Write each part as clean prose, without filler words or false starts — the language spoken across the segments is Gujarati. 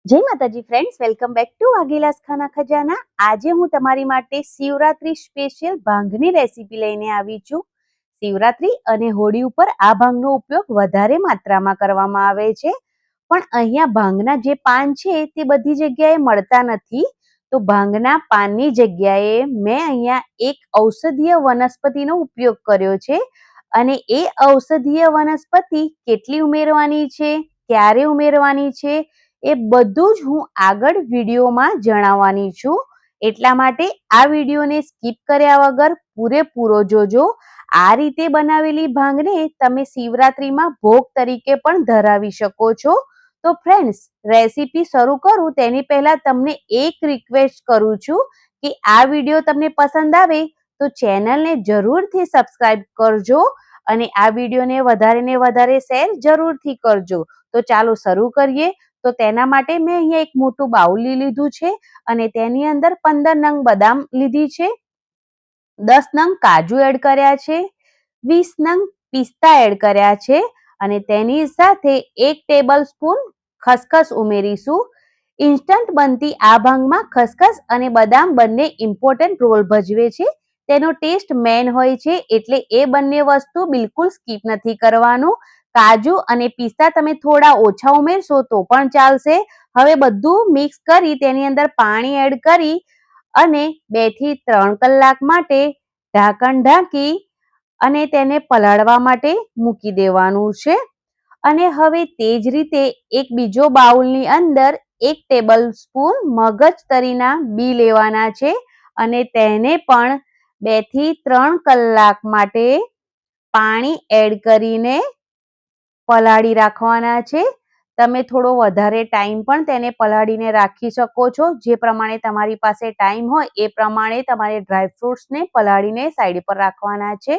જય માતાજી friends, welcome back to Vaghela's ખાના ખજાના। આજે હું તમારી માટે શિવરાત્રી સ્પેશિયલ ભાંગની રેસીપી લઈને આવી છું। શિવરાત્રી અને હોળી ઉપર આ ભાંગનો ઉપયોગ વધારે માત્રામાં કરવામાં આવે છે, પણ અહીંયા ભાંગના જે પાન છે તે બધી જગ્યાએ મળતા નથી। તો ભાંગના પાનની જગ્યાએ મેં અહીંયા એક ઔષધીય વનસ્પતિનો ઉપયોગ કર્યો છે, અને એ ઔષધીય વનસ્પતિ કેટલી ઉમેરવાની છે, ક્યારે ઉમેરવાની છે, એ બધું જ હું આગળ વિડીયોમાં જણાવવાની છું। એટલા માટે આ વિડીયોને સ્કીપ કર્યા વગર પૂરેપૂરો જોજો। આ રીતે બનાવેલી ભાંગને તમે શિવરાત્રીમાં ભોગ તરીકે પણ ધરાવી શકો છો। તો ફ્રેન્ડ્સ, રેસીપી શરૂ કરું તેની પહેલા તમને એક રિક્વેસ્ટ કરું છું કે આ વિડીયો તમને પસંદ આવે તો ચેનલને જરૂરથી સબસ્ક્રાઇબ કરજો, અને આ વિડીયોને વધારે શેર જરૂરથી કરજો। તો ચાલો શરૂ કરીએ। તો તેના માટે મેં અહીંયા એક મોટું બાઉલ લીધું છે, અને તેની અંદર 15 નંગ બદામ લીધી છે, 10 નંગ કાજુ એડ કર્યા છે, 20 નંગ પિસ્તા એડ કર્યા છે, અને તેની સાથે 1 ટેબલ સ્પૂન ખસખસ ઉમેરીશું। ઇન્સ્ટન્ટ બનતી આ ભાંગમાં ખસખસ અને બદામ બંને ઇમ્પોર્ટન્ટ રોલ ભજવે છે। તેનો ટેસ્ટ મેન હોય છે, એટલે એ બંને વસ્તુ બિલકુલ સ્કીપ નથી કરવાનું। કાજુ અને પિસ્તા તમે થોડા ઓછા ઉમેરશો તો પણ ચાલશે। હવે બધું મિક્સ કરી તેની અંદર પાણી એડ કરી અને 2 થી 3 કલાક માટે ઢાંકણ ઢાંકી અને તેને પલાળવા માટે મૂકી દેવાનું છે। અને હવે તે જ રીતે એક બીજો બાઉલની અંદર 1 ટેબલ સ્પૂન મગજતરીના બી લેવાના છે, અને તેને પણ 2 થી 3 કલાક માટે પાણી એડ કરીને પલાળી રાખવાના છે। તમે થોડો વધારે ટાઈમ પણ તેને પલાળીને રાખી શકો છો। જે પ્રમાણે તમારી પાસે ટાઈમ હોય એ પ્રમાણે તમારે ડ્રાયફ્રૂટ્સને પલાળીને સાઈડ પર રાખવાના છે।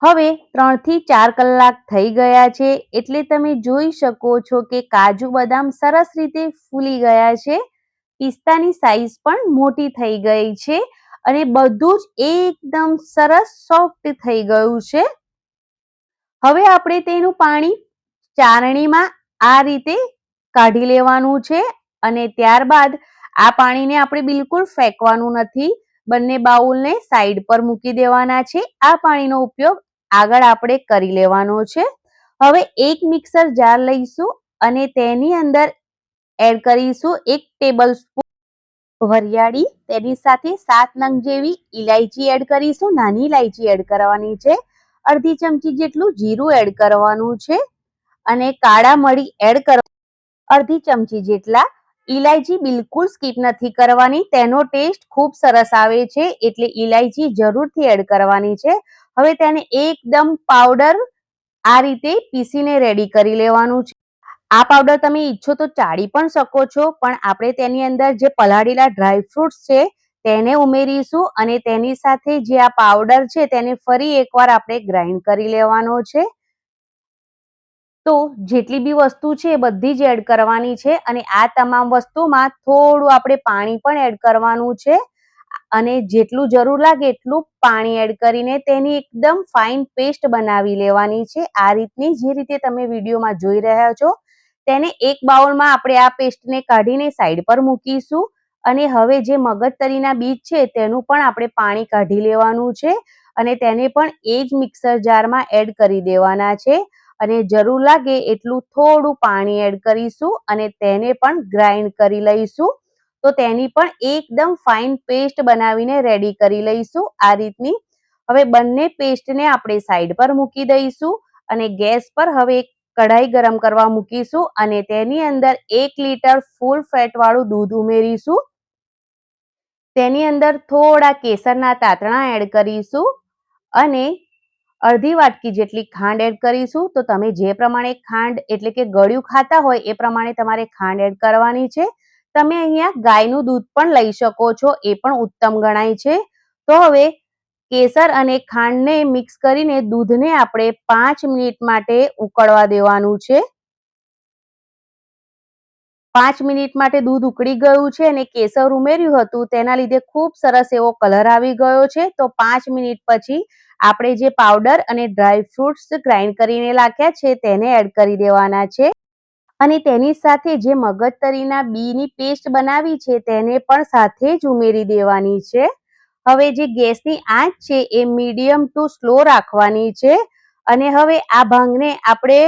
હવે 3 થી 4 કલાક થઈ ગયા છે, એટલે તમે જોઈ શકો છો કે કાજુ બદામ સરસ રીતે ફૂલી ગયા છે, પિસ્તાની સાઈઝ પણ મોટી થઈ ગઈ છે, અને બધું જ એકદમ સરસ સોફ્ટ થઈ ગયું છે। હવે આપણે તેનું પાણી ચારણીમાં આ રીતે કાઢી લેવાનું છે, અને ત્યારબાદ આ પાણીને આપણે બિલકુલ ફેંકવાનું નથી, બંને બાઉલને સાઈડ પર મૂકી દેવાના છે। આ પાણીનો ઉપયોગ આગળ આપણે કરી લેવાનો છે। હવે એક મિક્સર જાર લઈશું અને તેની અંદર એડ કરીશું 1 ટેબલ સ્પૂન વરિયાળી, તેની સાથે 7 નંગ જેવી ઇલાયચી એડ કરીશું, નાની ઇલાયચી એડ કરવાની છે, અડધી ચમચી જેટલું જીરું એડ કરવાનું છે, અને કાળા મરી એડ કરવા, અડધી ચમચી જેટલા। ઇલાયચી બિલકુલ સ્કીપ નથી કરવાની, તેનો ટેસ્ટ ખૂબ સરસ આવે છે, એટલે ઇલાયચી જરૂરથી એડ કરવાની છે। હવે તેને એકદમ પાવડર આ રીતે પીસીને રેડી કરી લેવાનું છે। આ પાવડર તમે ઈચ્છો તો ચાળી પણ શકો છો, પણ આપણે તેની અંદર જે પલાળેલા ડ્રાયફ્રૂટ્સ છે તેને ઉમેરીશું, અને તેની સાથે જે આ પાવડર છે તેને ફરી એકવાર આપણે ગ્રાઇન્ડ કરી લેવાનો છે। તો જેટલી બી વસ્તુ છે એ બધી જ એડ કરવાની છે, અને આ તમામ વસ્તુમાં થોડું આપણે પાણી પણ એડ કરવાનું છે, અને જેટલું જરૂર લાગે એટલું પાણી એડ કરીને તેની એકદમ ફાઇન પેસ્ટ બનાવી લેવાની છે। આ રીતની જે રીતે તમે વિડીયોમાં જોઈ રહ્યા છો, તેને એક બાઉલમાં આપણે આ પેસ્ટને કાઢીને સાઈડ પર મૂકીશું, અને હવે જે મગજતરીના બીજ છે તેનું પણ આપણે પાણી કાઢી લેવાનું છે, અને તેને પણ એ જ મિક્સર જારમાં એડ કરી દેવાના છે, અને જરૂર લાગે એટલું થોડું પાણી એડ કરીશું, અને તેને પણ ગ્રાઇન્ડ કરી લઈશું। તો તેની પણ એકદમ ફાઇન પેસ્ટ બનાવીને રેડી કરી લઈશું આ રીતની। હવે બંને પેસ્ટને આપણે સાઈડ પર મૂકી દઈશું, અને ગેસ પર હવે એક કઢાઈ ગરમ કરવા મૂકીશું, અને તેની અંદર 1 લીટર ફૂલ ફેટ વાળું દૂધ ઉમેરીશું, તેની અંદર થોડા કેસરના તાતણા એડ કરીશું, અને અડધી વાટકી જેટલી ખાંડ એડ કરીશું। તો તમે જે પ્રમાણે ખાંડ એટલે કે ગળ્યું ખાતા હોય એ પ્રમાણે તમારે ખાંડ એડ કરવાની છે। તમે અહીંયા ગાયનું દૂધ પણ લઈ શકો છો, એ પણ ઉત્તમ ગણાય છે। તો હવે કેસર અને ખાંડને મિક્સ કરીને દૂધને આપણે 5 મિનિટ માટે ઉકળવા દેવાનું છે। 5 મિનિટ માટે દૂધ ઉકળી ગયું છે, અને કેસર ઉમેર્યું હતું તેના લીધે ખૂબ સરસ એવો કલર આવી ગયો છે। તો 5 મિનિટ પછી આપણે જે પાવડર અને ડ્રાય ફ્રૂટ્સ ગ્રાઇન્ડ કરીને નાખ્યા છે તેને એડ કરી દેવાના છે, અને તેની સાથે જે મગજતરીના બીની પેસ્ટ બનાવી છે તેને પણ સાથે જ ઉમેરી દેવાની છે. હવે જે ગેસની આંચ છે એ મીડિયમ ટુ સ્લો રાખવાની છે અને હવે આ ભાંગને આપણે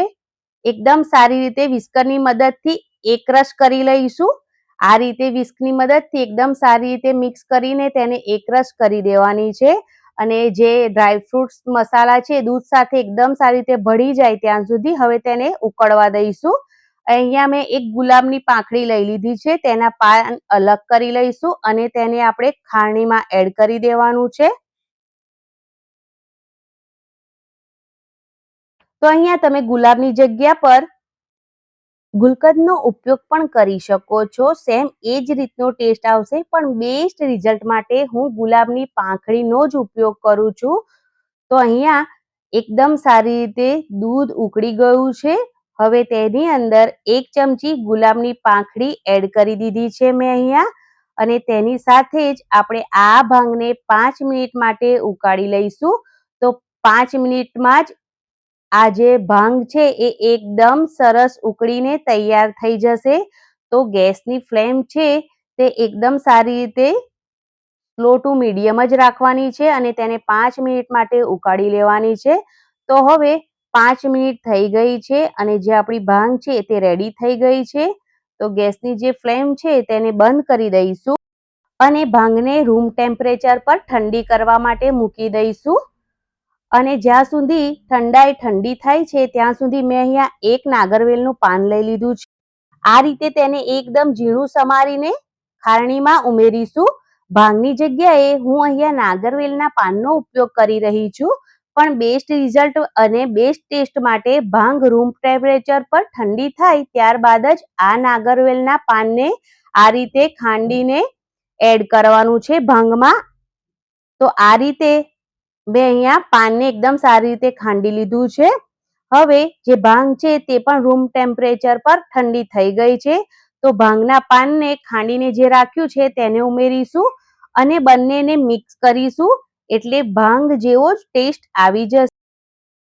એકદમ સારી રીતે વિસ્કરની મદદથી એકરસ કરી લઈશું. આ રીતે વિસ્કની મદદથી એકદમ સારી રીતે મિક્સ કરીને તેને એકરસ કરી દેવાની છે અને જે ડ્રાયફ્રૂટ્સ મસાલા છે દૂધ સાથે એકદમ સારી રીતે ભળી જાય ત્યાં સુધી હવે તેને ઉકળવા દઈશું. અહીંયા મેં એક ગુલાબની પાંખડી લઈ લીધી છે, તેના પાન અલગ કરી લઈશું અને તેને આપણે ખારણીમાં એડ કરી દેવાનું છે. તો અહીંયા તમે ગુલાબની જગ્યા પર ગુલકંદનો ઉપયોગ પણ કરી શકો છો. સેમ એ જ રીતનો ટેસ્ટ આવશે, પણ બેસ્ટ રિઝલ્ટ માટે હું ગુલાબની પાંખડીનો જ ઉપયોગ કરું છું. તો અહીંયા એકદમ સારી રીતે દૂધ ઉકળી ગયું છે. હવે તેની અંદર 1 ચમચી ગુલાબની પાંખડી એડ કરી દીધી છે મેં અહીંયા અને તેની સાથે જ આપણે આ ભાંગને 5 મિનિટ માટે ઉકાળી લઈશું. તો 5 મિનિટમાં જ આ જે ભાંગ છે એ એકદમ સરસ ઉકળીને તૈયાર થઈ જશે. તો ગેસની ફ્લેમ છે તે એકદમ સારી રીતે સ્લો ટુ મીડિયમ જ રાખવાની છે અને તેને 5 મિનિટ માટે ઉકાળી લેવાની છે. તો હવે 5 મિનિટ થઈ ગઈ છે અને જે આપણી ભાંગ છે તે રેડી થઈ ગઈ છે. તો ગેસની જે ફ્લેમ છે તેને બંધ કરી દઈશું અને ભાંગને રૂમ ટેમ્પરેચર પર ઠંડી કરવા માટે મૂકી દઈશું. અને જ્યાં સુધી ઠંડી થાય છે ત્યાં સુધી મેં અહીંયા એક નાગરવેલનું પાન લઈ લીધું છે. આ રીતે તેને એકદમ ઝીણું સમારીને ખારણીમાં ઉમેરીશું. ભાંગની જગ્યાએ હું અહીંયા નાગરવેલના પાનનો ઉપયોગ કરી રહી છું, પણ બેસ્ટ રિઝલ્ટ અને બેસ્ટ ટેસ્ટ માટે ભાંગ રૂમ ટેમ્પરેચર પર ઠંડી થાય ત્યારબાદ જ આ નાગરવેલના પાનને આ રીતે ખાંડીને એડ કરવાનું છે ભાંગમાં. તો આ રીતે મેં અહીંયા પાનને એકદમ સારી રીતે ખાંડી લીધું છે. હવે જે ભાંગ છે તે પણ રૂમ ટેમ્પરેચર પર ઠંડી થઈ ગઈ છે. તો ભાંગના પાનને ખાંડીને જે રાખ્યું છે તેને ઉમેરીશું અને બંનેને મિક્સ કરીશું એટલે ભાંગ જેવો જ ટેસ્ટ આવી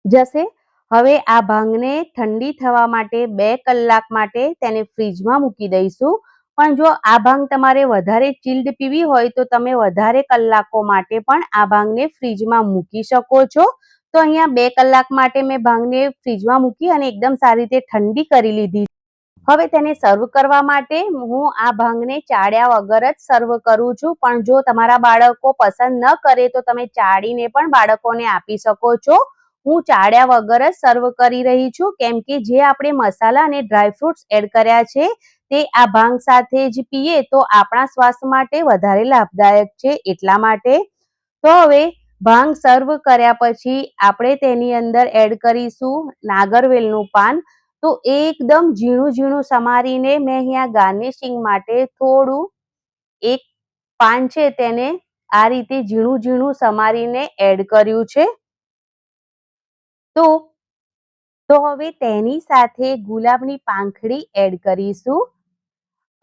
જશે. હવે આ ભાંગને ઠંડી થવા માટે 2 કલાક માટે તેને ફ્રીજમાં મૂકી દઈશું. પણ જો આ ભાંગ તમારે વધારે ચિલ્ડ પીવી હોય તો તમે વધારે કલાકો માટે પણ આ ભાંગને ફ્રીજમાં મૂકી શકો છો. તો અહીંયા 2 કલાક માટે મેં ભાંગને ફ્રીજમાં મૂકી અને એકદમ સારી રીતે ઠંડી કરી લીધી. હવે તેને સર્વ કરવા માટે હું આ ભાંગને ચાળ્યા વગર જ સર્વ કરું છું, પણ જો તમારા બાળકો પસંદ ન કરે તો તમે ચાળીને પણ બાળકોને આપી શકો છો. હું ચાળ્યા વગર જ સર્વ કરી રહી છું કેમ કે જે આપણે મસાલા અને ડ્રાયફ્રૂટ્સ એડ કર્યા છે તે આ ભાંગ સાથે જ પીએ તો આપણા સ્વાસ્થ્ય માટે વધારે લાભદાયક છે એટલા માટે. તો હવે ભાંગ સર્વ કર્યા પછી આપણે તેની અંદર એડ કરીશું નાગરવેલનું પાન. તો એકદમ ઝીણું સમારીને મેં અહીંયા ગાર્નિશિંગ માટે થોડું એક પાન છે તેને આ રીતે ઝીણું સમારીને એડ કર્યું છે. તો હવે તેની સાથે ગુલાબની પાંખડી એડ કરીશું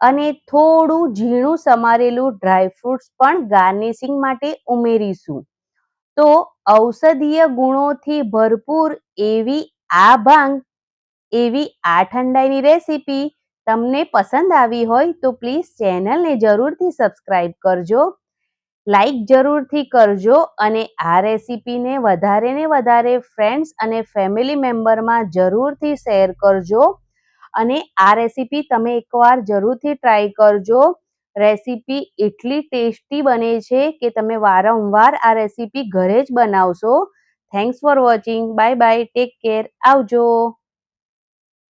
અને થોડું ઝીણું સમારેલું ડ્રાયફ્રૂટ્સ પણ ગાર્નિશિંગ માટે ઉમેરીશું. તો ઔષધીય ગુણોથી ભરપૂર એવી આ ભાંગ એવી આ ઠંડાઈની રેસીપી તમને પસંદ આવી હોય તો પ્લીઝ ચેનલને જરૂરથી સબસ્ક્રાઇબ કરજો, લાઈક જરૂરથી કરજો અને આ રેસીપીને વધારે ફ્રેન્ડ્સ અને ફેમિલી મેમ્બરમાં જરૂરથી શેર કરજો. અને આ રેસીપી તમે એકવાર જરૂરથી ટ્રાય કરજો. રેસીપી એટલી ટેસ્ટી બને છે કે તમે વારંવાર આ રેસીપી ઘરે જ બનાવશો. Thanks for watching. Bye bye. Take care. આવજો.